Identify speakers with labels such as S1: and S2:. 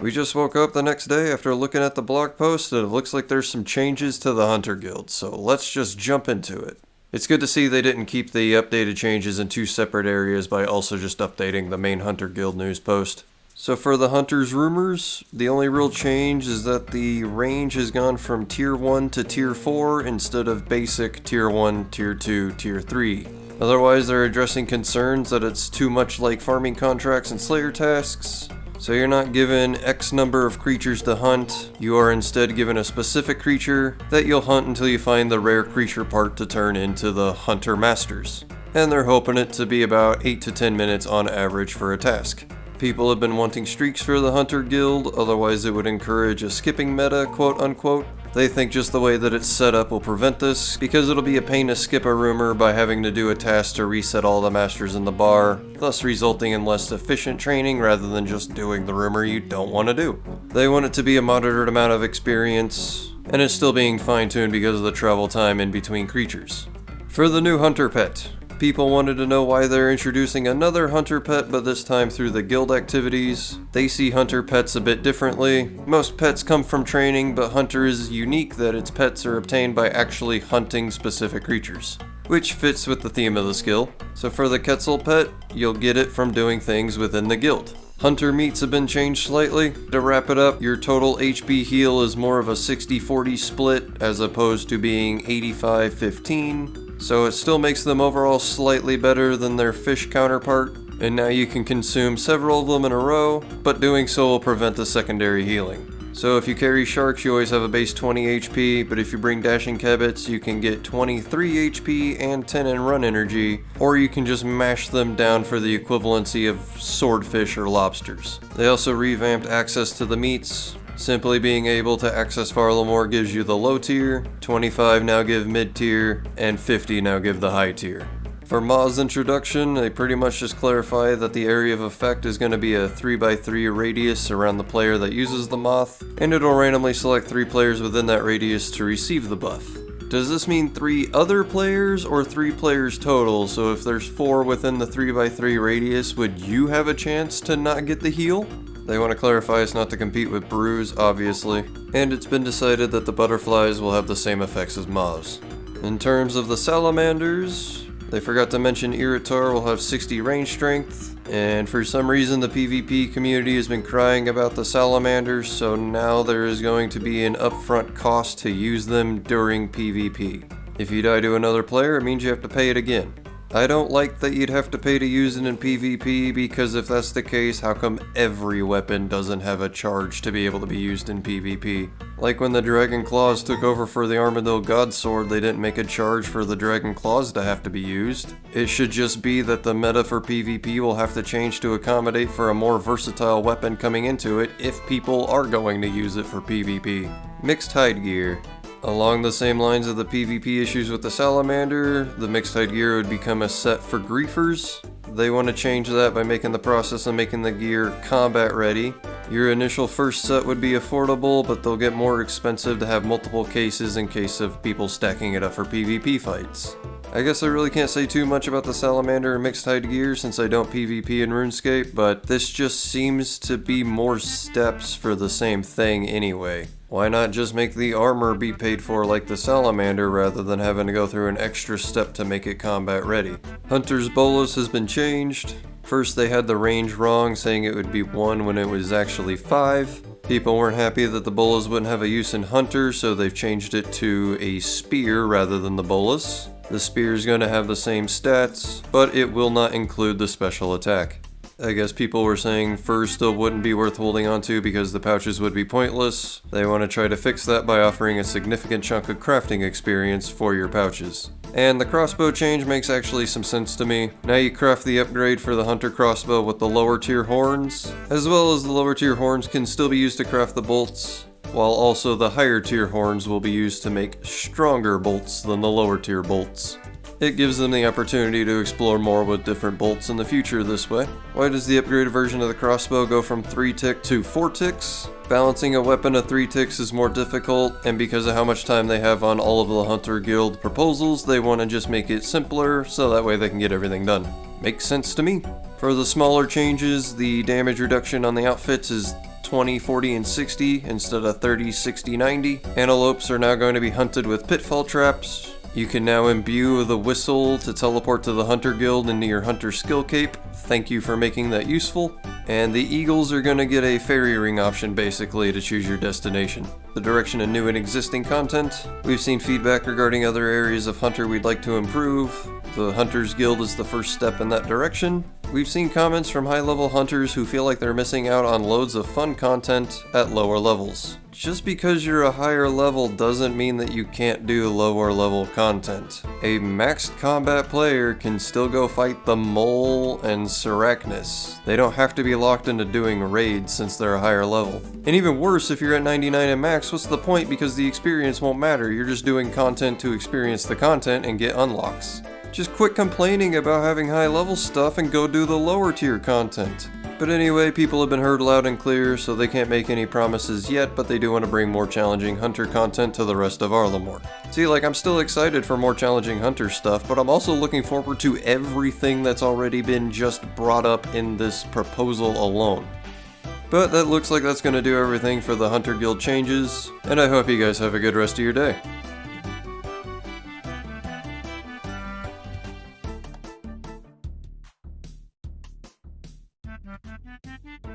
S1: We just woke up the next day after looking at the blog post and it looks like there's some changes to the Hunter Guild, so let's just jump into it. It's good to see they didn't keep the updated changes in two separate areas by also just updating the main Hunter Guild news post. So for the Hunter's rumors, the only real change is that the range has gone from Tier 1 to Tier 4 instead of basic Tier 1, Tier 2, Tier 3. Otherwise, they're addressing concerns that it's too much like farming contracts and Slayer tasks. So you're not given X number of creatures to hunt, you are instead given a specific creature that you'll hunt until you find the rare creature part to turn into the Hunter Masters. And they're hoping it to be about 8 to 10 minutes on average for a task. People have been wanting streaks for the Hunter Guild, otherwise it would encourage a skipping meta, quote unquote. They think just the way that it's set up will prevent this, because it'll be a pain to skip a rumor by having to do a task to reset all the masters in the bar, thus resulting in less efficient training rather than just doing the rumor you don't want to do. They want it to be a moderate amount of experience, and it's still being fine-tuned because of the travel time in between creatures. For the new Hunter pet, people wanted to know why they're introducing another Hunter pet, but this time through the guild activities. They see Hunter pets a bit differently. Most pets come from training, but Hunter is unique that its pets are obtained by actually hunting specific creatures, which fits with the theme of the skill. So for the Quetzal pet, you'll get it from doing things within the guild. Hunter meats have been changed slightly. To wrap it up, your total HP heal is more of a 60-40 split as opposed to being 85-15. So it still makes them overall slightly better than their fish counterpart, and now you can consume several of them in a row, but doing so will prevent the secondary healing. So if you carry sharks, you always have a base 20 HP, but if you bring dashing kebbits, you can get 23 HP and 10 in run energy, or you can just mash them down for the equivalency of swordfish or lobsters. They also revamped access to the meats. Simply being able to access Farlamore gives you the low tier, 25 now give mid tier, and 50 now give the high tier. For Moth's introduction, they pretty much just clarify that the area of effect is going to be a 3x3 radius around the player that uses the Moth, and it'll randomly select 3 players within that radius to receive the buff. Does this mean 3 other players or 3 players total? So if there's 4 within the 3x3 radius, would you have a chance to not get the heal? They want to clarify it's not to compete with brews, obviously, and it's been decided that the butterflies will have the same effects as moths. In terms of the salamanders, they forgot to mention Iritar will have 60 range strength, and for some reason the PvP community has been crying about the salamanders, so now there is going to be an upfront cost to use them during PvP. If you die to another player, it means you have to pay it again. I don't like that you'd have to pay to use it in PvP, because if that's the case, how come every weapon doesn't have a charge to be able to be used in PvP? Like when the Dragon Claws took over for the Armadillo God Sword, they didn't make a charge for the Dragon Claws to have to be used. It should just be that the meta for PvP will have to change to accommodate for a more versatile weapon coming into it if people are going to use it for PvP. Mixed hide gear. Along the same lines of the PvP issues with the Salamander, the mixed hide gear would become a set for griefers. They want to change that by making the process of making the gear combat ready. Your initial first set would be affordable, but they'll get more expensive to have multiple cases in case of people stacking it up for PvP fights. I guess I really can't say too much about the Salamander and mixed hide gear since I don't PvP in RuneScape, but this just seems to be more steps for the same thing anyway. Why not just make the armor be paid for like the Salamander rather than having to go through an extra step to make it combat ready? Hunter's bolus has been changed. First they had the range wrong, saying it would be 1 when it was actually 5. People weren't happy that the bolus wouldn't have a use in Hunter, so they've changed it to a spear rather than the bolus. The spear is going to have the same stats, but it will not include the special attack. I guess people were saying fur still wouldn't be worth holding onto because the pouches would be pointless. They want to try to fix that by offering a significant chunk of crafting experience for your pouches. And the crossbow change makes actually some sense to me. Now you craft the upgrade for the hunter crossbow with the lower tier horns, as well as the lower tier horns can still be used to craft the bolts, while also the higher tier horns will be used to make stronger bolts than the lower tier bolts. It gives them the opportunity to explore more with different bolts in the future this way. Why does the upgraded version of the crossbow go from 3 tick to 4 ticks? Balancing a weapon of 3 ticks is more difficult, and because of how much time they have on all of the Hunter Guild proposals, they want to just make it simpler so that way they can get everything done. Makes sense to me. For the smaller changes, the damage reduction on the outfits is 20, 40, and 60 instead of 30, 60, 90. Antelopes are now going to be hunted with pitfall traps. You can now imbue the whistle to teleport to the Hunter Guild into your Hunter skill cape. Thank you for making that useful. And the eagles are going to get a fairy ring option basically to choose your destination. The direction of new and existing content. We've seen feedback regarding other areas of Hunter we'd like to improve. The Hunters Guild is the first step in that direction. We've seen comments from high-level hunters who feel like they're missing out on loads of fun content at lower levels. Just because you're a higher level doesn't mean that you can't do lower level content. A maxed combat player can still go fight the Mole and Sarachnis. They don't have to be locked into doing raids since they're a higher level. And even worse, if you're at 99 and max, what's the point because the experience won't matter, you're just doing content to experience the content and get unlocks. Just quit complaining about having high level stuff and go do the lower tier content. But anyway, people have been heard loud and clear, so they can't make any promises yet, but they do want to bring more challenging Hunter content to the rest of Arlamore. See, I'm still excited for more challenging Hunter stuff, but I'm also looking forward to everything that's already been just brought up in this proposal alone. But that looks like that's going to do everything for the Hunter Guild changes, and I hope you guys have a good rest of your day.
S2: Thank you.